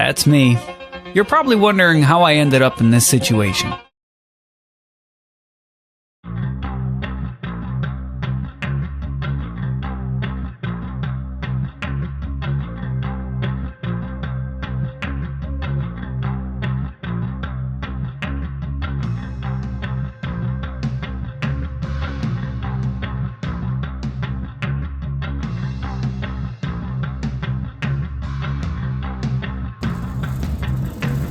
That's me. You're probably wondering how I ended up in this situation.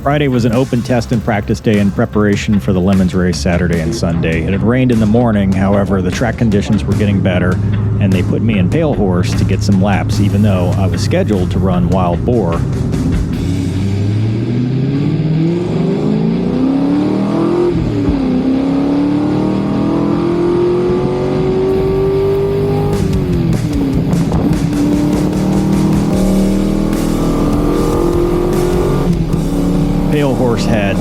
Friday was an open test and practice day in preparation for the Lemons race Saturday and Sunday. It had rained in the morning, however, the track conditions were getting better, and they put me in Pale Horse to get some laps, even though I was scheduled to run Wild Boar. Pale Horse had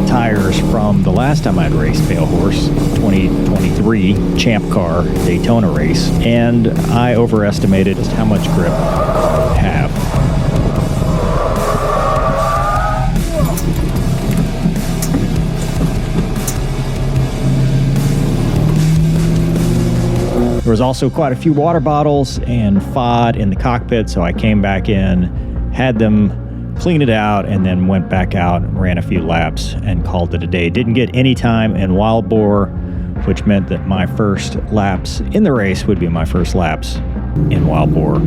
tires from the last time I'd raced Pale Horse, 2023 Champ Car Daytona race, and I overestimated just how much grip I would have. There was also quite a few water bottles and FOD in the cockpit, so I came back in, had them clean it out, and then went back out and ran a few laps and called it a day. Didn't get any time in Wild Boar, which meant that my first laps in the race would be my first laps in Wild Boar.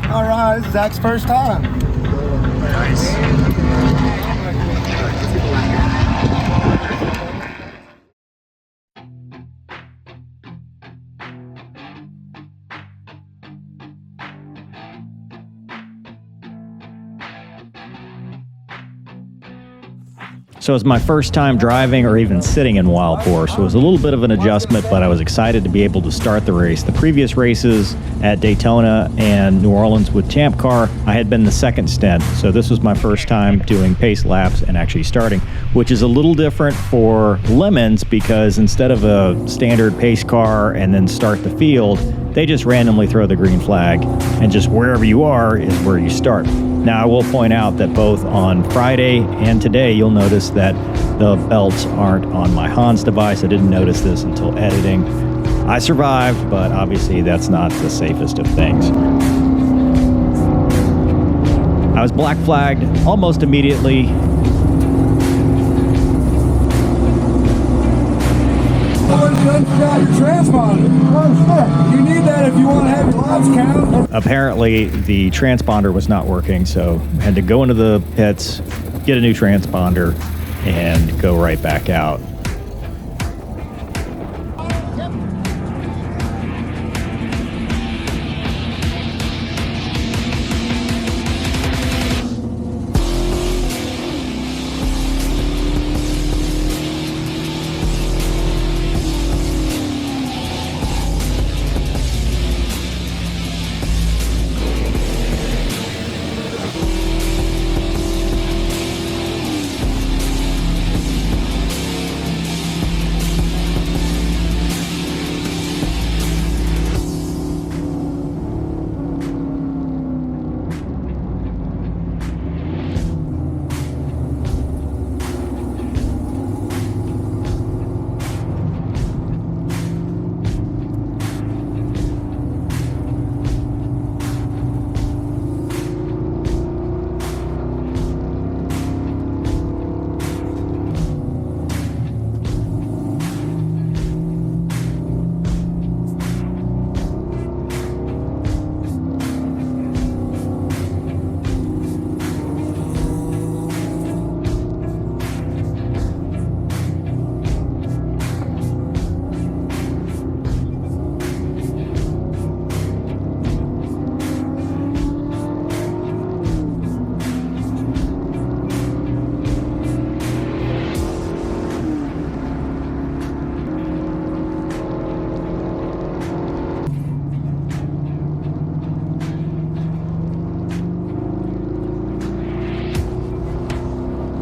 All right, this is Zach's first time. Nice. So it was my first time driving or even sitting in Wild Boar, so it was a little bit of an adjustment, but I was excited to be able to start the race. The previous races at Daytona and New Orleans with Champ Car, I had been the second stint, so this was my first time doing pace laps and actually starting, which is a little different for Lemons because instead of a standard pace car and then start the field, they just randomly throw the green flag, and just wherever you are is where you start. Now, I will point out that both on Friday and today, you'll notice that the belts aren't on my Hans device. I didn't notice this until editing. I survived, but obviously that's not the safest of things. I was black flagged almost immediately. Your transponder. Oh, shit. You need that if you want to have your laps count. Apparently, the transponder was not working, so I had to go into the pits, get a new transponder, and go right back out.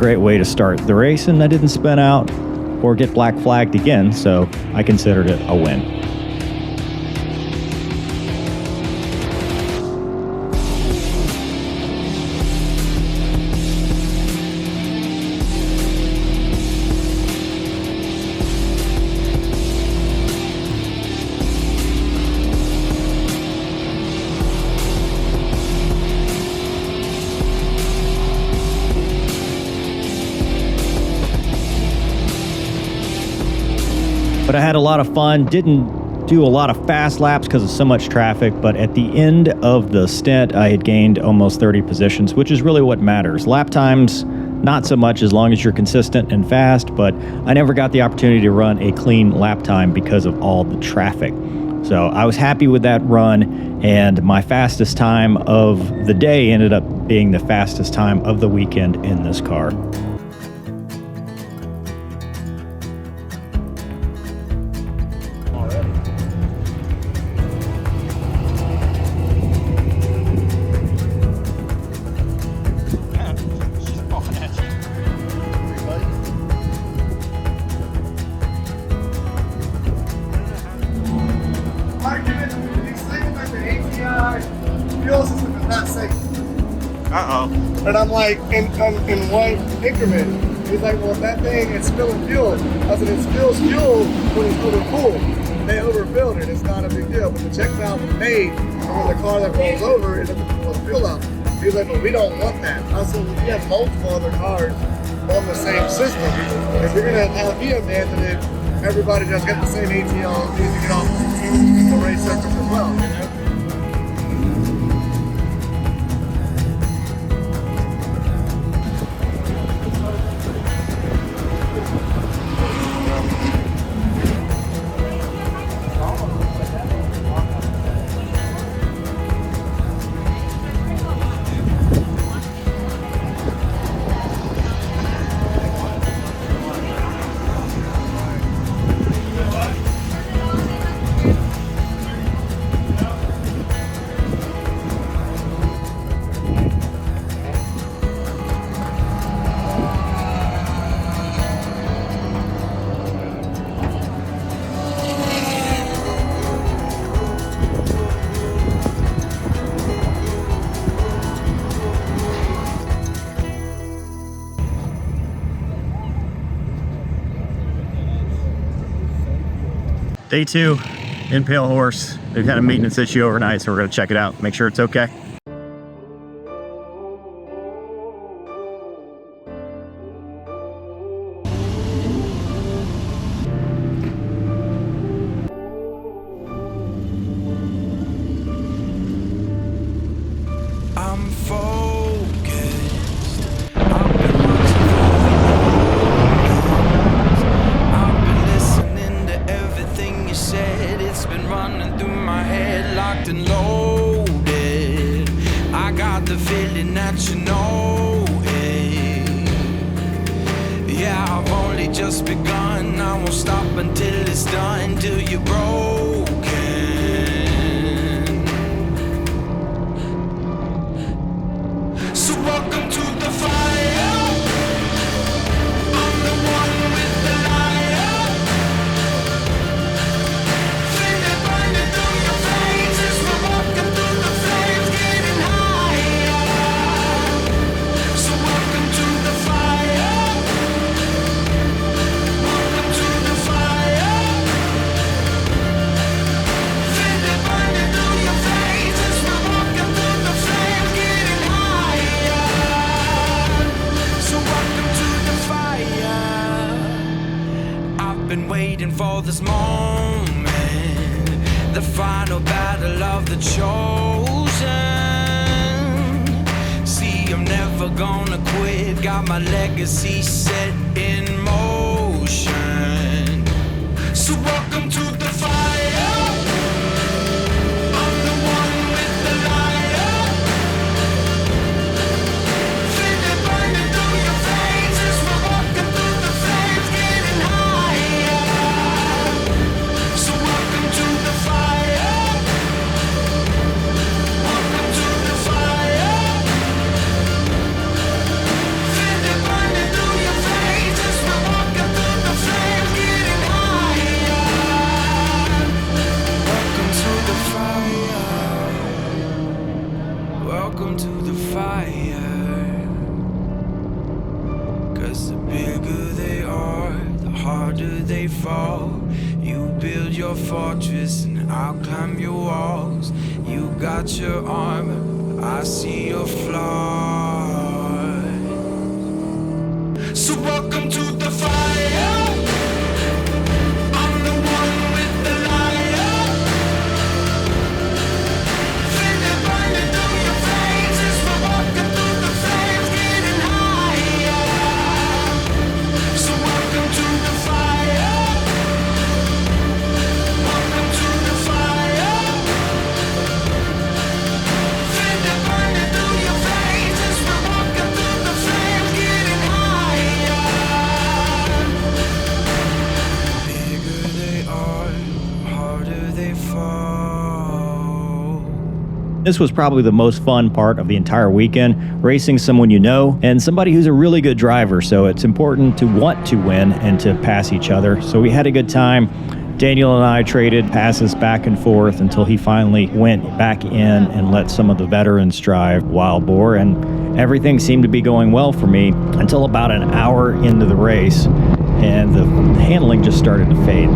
great way to start the race, and I didn't spin out or get black flagged again, so I considered it a win. But I had a lot of fun, didn't do a lot of fast laps because of so much traffic, but at the end of the stint, I had gained almost 30 positions, which is really what matters. Lap times, not so much as long as you're consistent and fast, but I never got the opportunity to run a clean lap time because of all the traffic. So I was happy with that run, and my fastest time of the day ended up being the fastest time of the weekend in this car. Fuel system is not safe. And I'm like, in one increment. He's like, well, that thing is spilling fuel. I said, it spills fuel when it's overfull. They overfilled it. It's not a big deal. But the check valve was made, and when the car that rolls over, it doesn't pull the fuel out. He's like, well, we don't want that. I said, well, we have multiple other cars on the same system. If you're going to have me abandon it, everybody just got the same ATL needs to get off the race surface as well, you know? Day 2 in Pale Horse. They've had a maintenance issue overnight, so we're going to check it out, make sure it's okay. I'm focused. I've been listening to everything you said. It's been running through my head, locked and loaded. I got the feeling that you know it. Yeah, I've only just begun. I won't stop until it's done, till you're broken. So welcome to the fire. I'm the one with the light. Feel it burning through your veins as we're walking through the flames, getting higher. So welcome to the fire. Welcome to the fire. Feel it burning through your veins as we're walking through the flames, getting higher. So welcome to the fire. I've been waiting for this moment, the final battle of the chosen. See, I'm never gonna quit, got my legacy set in motion. So welcome to the fire. I'm the one with the light. Feel it burning through your veins as we're walking through the flames, getting higher. So welcome to the fire. Welcome to the fire. Feel it burning through welcome to the fire. 'Cause the bigger they are, the harder they fall. You build your fortress and I'll climb your walls. You got your armor, I see your flaws. So welcome to the fire. I'm the one with the liar. Feel it burning through your veins as we're walking through the flames, getting higher. So welcome to the fire. Welcome to the fire. Feel it burning through your veins as we're walking through the flames, getting higher. Bigger they are, harder they fall. This was probably the most fun part of the entire weekend, racing someone you know and somebody who's a really good driver. So it's important to want to win and to pass each other. So we had a good time. Daniel and I traded passes back and forth until he finally went back in and let some of the veterans drive wild boar, and everything seemed to be going well for me until about an hour into the race, and the handling just started to fade.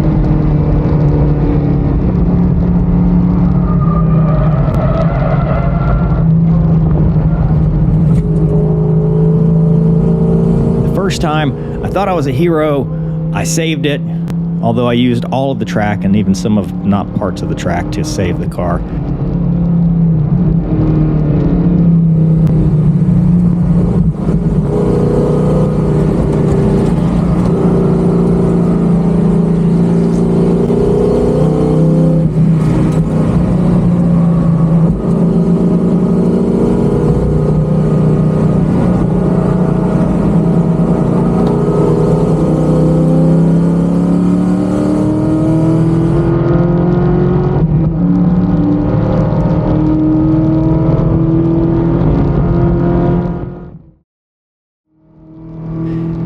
The first time, I thought I was a hero. I saved it, although I used all of the track and even some of not parts of the track to save the car.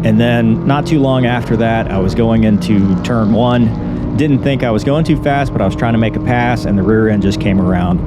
And then not too long after that, I was going into turn one. Didn't think I was going too fast, but I was trying to make a pass, and the rear end just came around.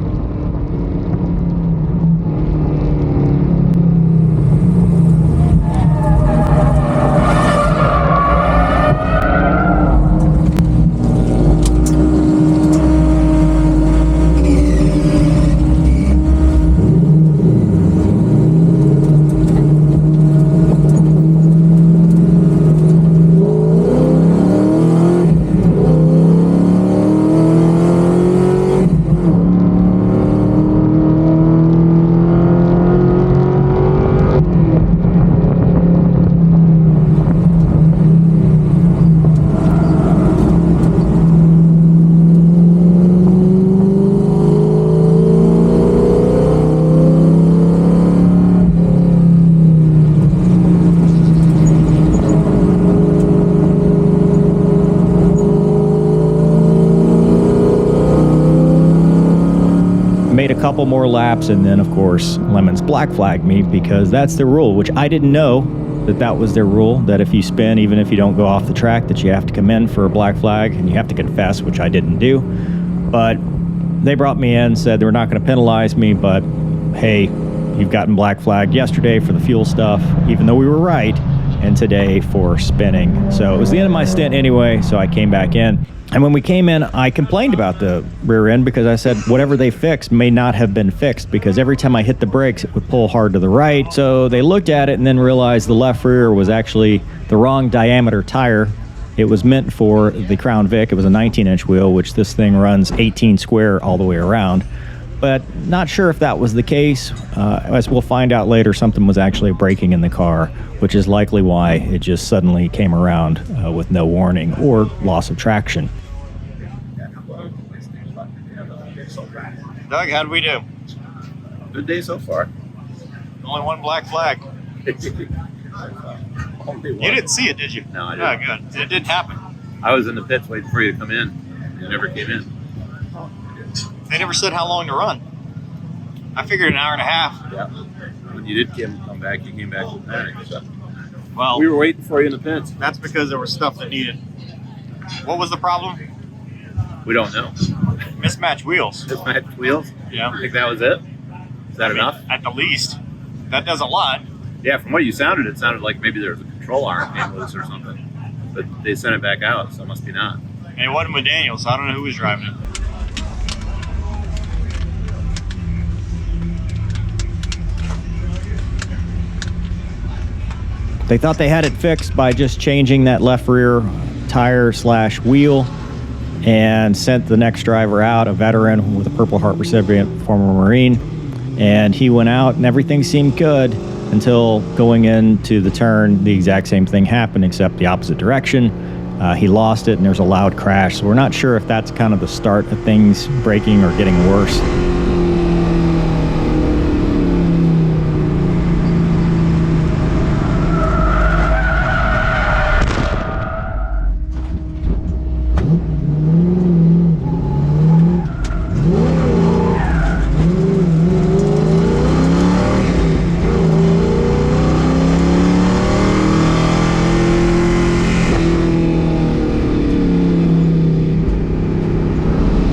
Made a couple more laps, and then of course Lemons black flagged me because that's the rule, which I didn't know that was their rule, that if you spin, even if you don't go off the track, that you have to come in for a black flag and you have to confess, which I didn't do. But they brought me in, said they were not going to penalize me, but hey, you've gotten black flagged yesterday for the fuel stuff, even though we were right, and today for spinning. So it was the end of my stint anyway, so I came back in. And when we came in, I complained about the rear end because I said whatever they fixed may not have been fixed, because every time I hit the brakes, it would pull hard to the right. So they looked at it and then realized the left rear was actually the wrong diameter tire. It was meant for the Crown Vic. It was a 19-inch wheel, which this thing runs 18 square all the way around. But not sure if that was the case. As we'll find out later, something was actually breaking in the car, which is likely why it just suddenly came around with no warning or loss of traction. Doug, how'd we do? Good day so far. Only one black flag. Only one. You didn't see it, did you? No, I Oh, didn't. good. It didn't happen. I was in the pits waiting for you to come in. You never came in. They never said how long to run. I figured an hour and a half. Yeah. When you did come back, you came back with panic. So. Well, We were waiting for you in the pits. that's because there was stuff that needed. What was the problem? We don't know. Mismatched wheels. Mismatched wheels? Yeah. I think that was it. Is that enough? At the least. That does a lot. Yeah, from what you sounded, it sounded like maybe there was a control arm came loose or something. But they sent it back out, so it must be not. And it wasn't with Daniel, so I don't know who was driving it. They thought they had it fixed by just changing that left rear tire / wheel, and sent the next driver out, a veteran with a Purple Heart recipient, former Marine. And he went out and everything seemed good until going into the turn, the exact same thing happened except the opposite direction. He lost it and there's a loud crash. So we're not sure if that's kind of the start of things breaking or getting worse.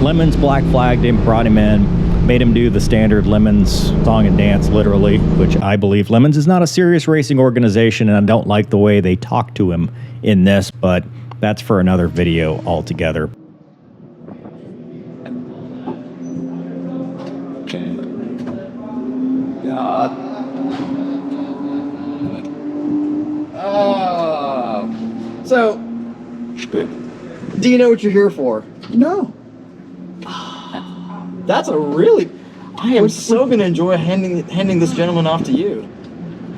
Lemons black flagged him, brought him in, made him do the standard Lemons song and dance, literally, which I believe Lemons is not a serious racing organization, and I don't like the way they talk to him in this, but that's for another video altogether. So, do you know what you're here for? No. That's a really... I am so going to enjoy handing this gentleman off to you.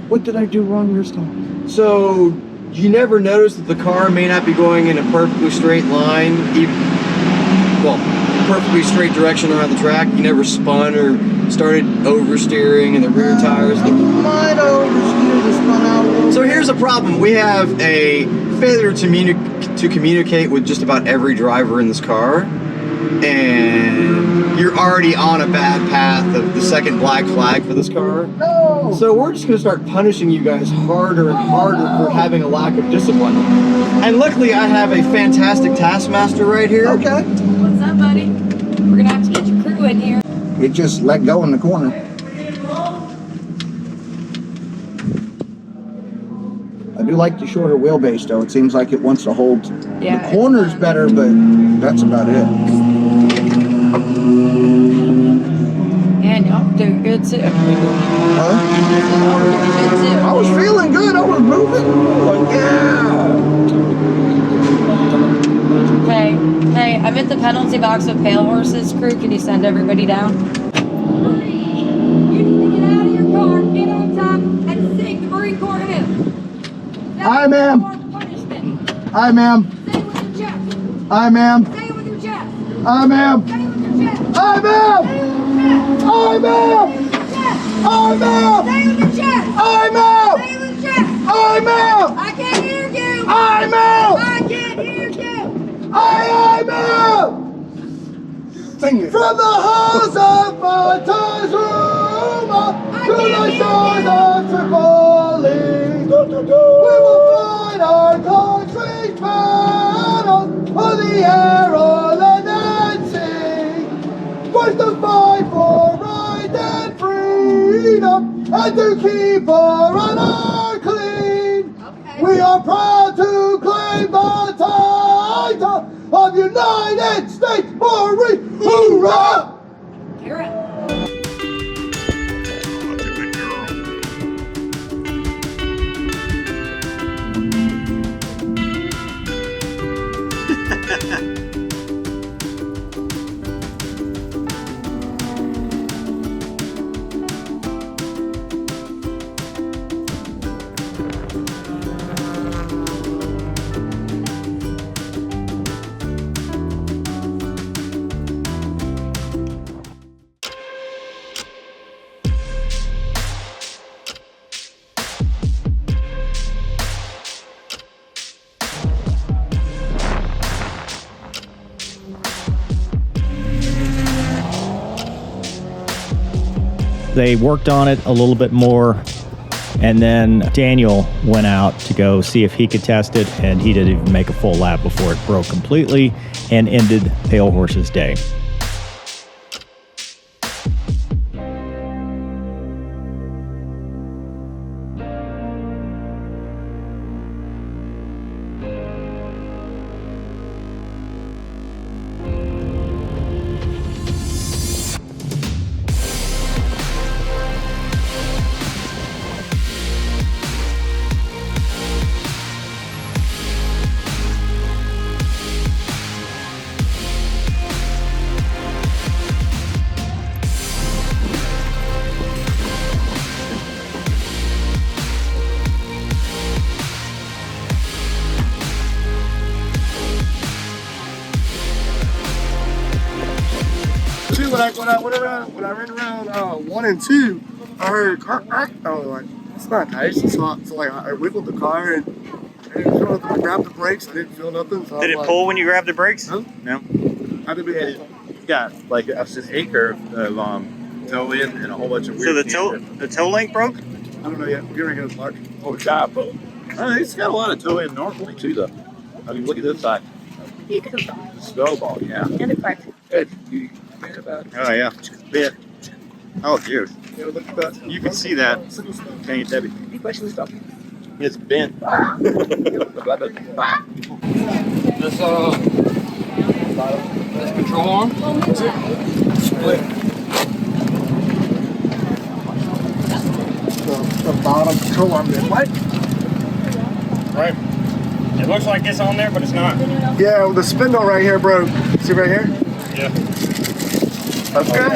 What did I do wrong this time? So, you never noticed that the car may not be going in a perfectly straight line, perfectly straight direction around the track? You never spun or started oversteering in the rear tires? Might oversteer the spun out a little. So here's a problem. We have a failure to communicate with just about every driver in this car. And you're already on a bad path of the second black flag for this car. No. So we're just going to start punishing you guys harder and harder for having a lack of discipline. And luckily I have a fantastic taskmaster right here. Okay. What's up, buddy? We're gonna have to get your crew in here. It just let go in the corner. I do like the shorter wheelbase though. It seems like it wants to hold. Yeah, The corner's better, but that's about it. And y'all do good too. Huh? Good too. I was feeling good. I was moving. Like, yeah. Hey, I'm at the penalty box with Pale Horse's crew. Can you send everybody down? You need to get out of your car, get on top, and sing the Marine Corps hymn. Aye, ma'am. Punishment. Aye, ma'am. Say it with your chest. Aye, ma'am. Say it with your chest. Aye, ma'am. Say it with your chest. Aye, ma'am. Aye, ma'am. Aye, ma'am. Say it with your chest. Aye, ma'am. Say it with your chest. Aye, ma'am. I can't hear you. Aye, ma'am. I can't hear you. Aye, ma'am. Sing it. From the halls of Montezuma to the shores of Tripoli, we will fight our country's battles on the air, on the sea. First to fight for right and freedom, and to keep our honor clean. We are proud to claim the title of United States Marine. Hoorah! Hear it. They worked on it a little bit more, and then Daniel went out to go see if he could test it, and he didn't even make a full lap before it broke completely and ended Pale Horse's day. like when I ran around 1 and 2, I heard car. I was like, that's not nice. So like I wiggled the car and I didn't feel nothing. I grabbed the brakes. I didn't feel nothing. So Did it pull when you grabbed the brakes? Huh? No. I didn't be. got like an acre of toe in and a whole bunch of So weird. the toe link broke? I don't know yet. You're gonna get a mark. Oh, shop. It's got a lot of toe in normally too, though. I mean, look at this side. Skull ball, yeah. Good. Oh yeah. Bit. Oh dude. Yeah, look at that. You can see that. Can you, Debbie? It's bent. This control arm. Split. The bottom control arm bit. What? Right. It looks like it's on there, but it's not. Yeah, well, the spindle right here broke. See right here? Yeah. That's good.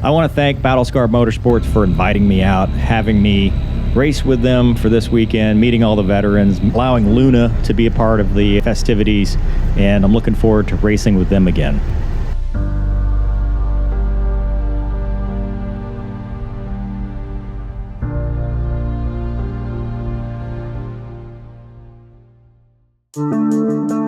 I want to thank Battlescar Motorsports for inviting me out, having me race with them for this weekend, meeting all the veterans, allowing Luna to be a part of the festivities, and I'm looking forward to racing with them again. Thank